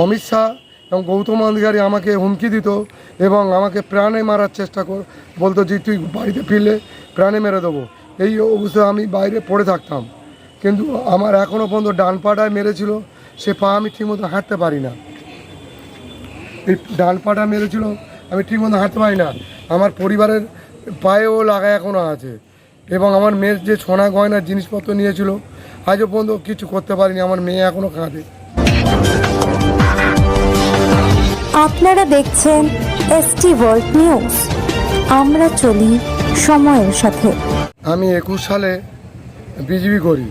অমিত শাহ এবং গৌতম অধিকারী আমাকে হুমকি দিত এবং আমাকে প্রাণে মারার চেষ্টা বলতো যে তুই বাড়িতে ফিরলে প্রাণে মেরে দেবো। এই অবস্থায় আমি বাইরে পড়ে থাকতাম, কিন্তু আমার এখনও পর্যন্ত ডান পাটায় মেরেছিল, সে পা আমি ঠিকমতো হাঁটতে পারি না। এই ডান পাটা মেরেছিল, আমি ঠিকমতো হাঁটতে পারি না। আমার পরিবারের পায়েও লাগা এখনও আছে এবং আমার মেয়ের যে সোনা গয়নার জিনিসপত্র নিয়েছিল আজও পর্যন্ত কিছু করতে পারিনি। আমার মেয়ে এখনও কাঁদে। আপনারা দেখছেন এসটি ওয়ার্ল্ড নিউজ, আমরা চলি সময়ের সাথে। আমি 21 সালে বিজিবি করি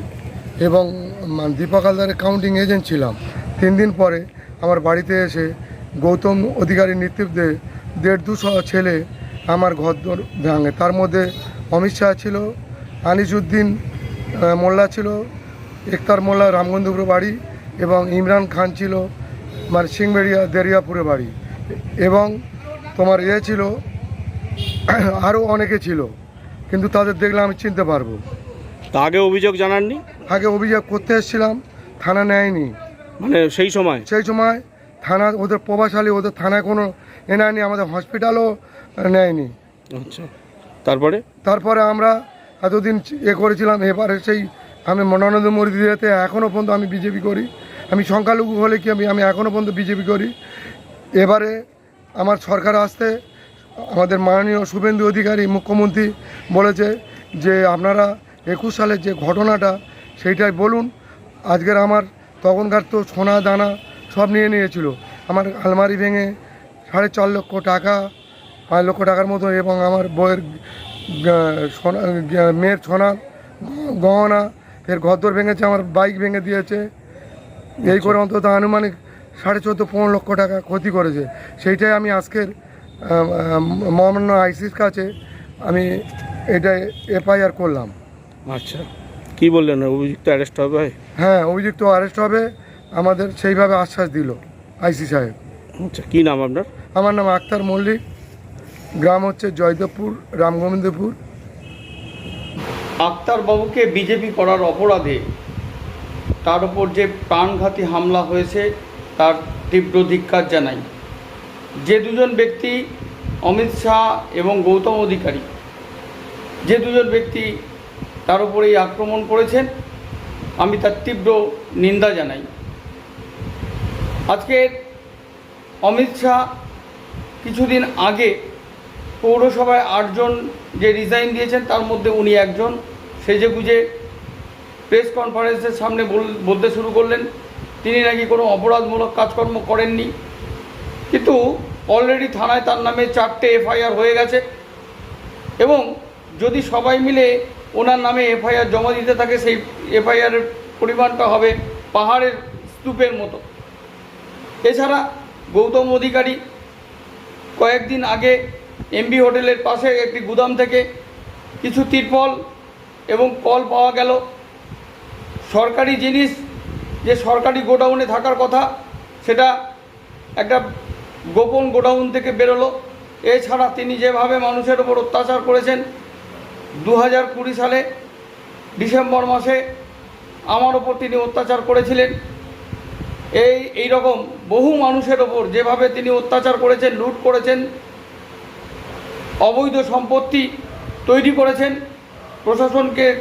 এবং দীপক হালদারের কাউন্টিং এজেন্ট ছিলাম। 3 দিন পরে আমার বাড়িতে এসে গৌতম অধিকারীর নেতৃত্বে 150-200 ছেলে আমার ঘরদোর ভাঙে। তার মধ্যে অমিত শাহ ছিল, আনিসুদ্দিন মোল্লা ছিল, একতার মোল্লা রামগন্ধপুর বাড়ি, এবং ইমরান খান ছিল মানে সিংবেড়িয়া দেরিয়াপুরে বাড়ি, এবং তোমার ছিল আরও অনেকে ছিল, কিন্তু তাদের দেখলে আমি চিনতে পারবো। তা আগে অভিযোগ জানাননি? আগে অভিযোগ করতে এসেছিলাম, থানা নেয়নি। মানে সেই সময় থানা ওদের প্রভাবশালী, ওদের থানায় কোনো নেয়নি, আমাদের হসপিটালও নেয়নি। আচ্ছা, তারপরে আমরা এতদিন করেছিলাম। এবারে সেই আমি নরেন্দ্র মোদী দিয়েতে এখনও পর্যন্ত আমি বিজেপি করি। আমি সংখ্যালঘু হলে কি আমি এখনও পর্যন্ত বিজেপি করি। এবারে আমার সরকার আসতে আমাদের মাননীয় শুভেন্দু অধিকারী মুখ্যমন্ত্রী বলেছে যে আপনারা 21 সালের যে ঘটনাটা সেইটাই বলুন। আজকের আমার তখনকার তো সোনা দানা সব নিয়েছিল, আমার আলমারি ভেঙে 4.5 লক্ষ টাকা, 5 লক্ষ টাকার মতো, এবং আমার বইয়ের সোনা, মেয়ের সোনা গহনা, ফের ঘরদোর ভেঙেছে, আমার বাইক ভেঙে দিয়েছে। এই করে অন্তত আনুমানিক 14.5-15 লক্ষ টাকা ক্ষতি করেছে। সেইটাই আমি আজকের মহামান্য আইসির কাছে আমি এটা এফআইআর করলাম। আচ্ছা, কি বললেন, অভিযুক্ত অ্যারেস্ট হবে? হ্যাঁ, অভিযুক্ত অ্যারেস্ট হবে, আমাদের সেইভাবে আশ্বাস দিল আইসি সাহেব। আচ্ছা, কী নাম আপনার? আমার নাম আক্তার মল্লিক, গ্রাম হচ্ছে জয়দেবপুর, রামগোবিন্দপুর। আক্তার বাবুকে বিজেপি করার অপরাধে তার উপর যে প্রাণঘাতী হামলা হয়েছে তার তীব্র ধিক্কার জানাই। যে দুজন ব্যক্তি, অমিত শাহ এবং গৌতম অধিকারী, যে দুজন ব্যক্তি তার উপরে এই আক্রমণ করেছেন, আমি তার তীব্র নিন্দা জানাই। আজকে অমিত শাহ কিছুদিন আগে পৌরসভায় 8 জন যে রিজাইন দিয়েছেন তার মধ্যে উনি একজন সেজেগুজে প্রেস কনফারেন্সের সামনে বলতে শুরু করলেন তিনি নাকি কোনো অপরাধমূলক কাজকর্ম করেননি, কিন্তু অলরেডি থানায় তার নামে 4টে এফআইআর হয়ে গেছে, এবং যদি সবাই মিলে ওনার নামে এফআইআর জমা দিতে থাকে সেই এফআইআরের পরিমাণটা হবে পাহাড়ের স্তূপের মতো। এছাড়া গৌতম অধিকারী কয়েকদিন আগে এমবি হোটেলের পাশে একটি গুদাম থেকে কিছু তিরপল এবং কল পাওয়া গেল। সরকারি জিনিস যে সরকারি গোডাউনে থাকার কথা সেটা একটা গোপন গোডাউন থেকে বেরোলো। এছাড়া তিনি যেভাবে মানুষের ওপর অত্যাচার করেছেন, 2020 সালে ডিসেম্বর মাসে আমার ওপর তিনি অত্যাচার করেছিলেন। এই রকম বহু মানুষের ওপর যেভাবে তিনি অত্যাচার করেছেন, লুট করেছেন, অবৈধ সম্পত্তি তৈরি করেছেন,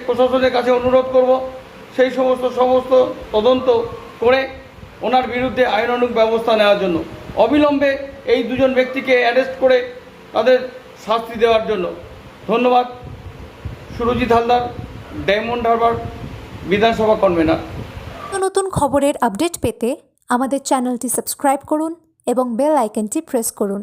প্রশাসনের কাছে অনুরোধ করব সেই সমস্ত তদন্ত করে ওনার বিরুদ্ধে আইনানুগ ব্যবস্থা নেওয়ার জন্য, অবিলম্বে এই দুজন ব্যক্তিকে অ্যারেস্ট করে তাদের শাস্তি দেওয়ার জন্য। ধন্যবাদ। সুরজিৎ হালদার, ডায়মন্ড হারবার বিধানসভা কনভেনার। নতুন খবরের আপডেট পেতে আমাদের চ্যানেলটি সাবস্ক্রাইব করুন এবং বেল আইকনটি প্রেস করুন।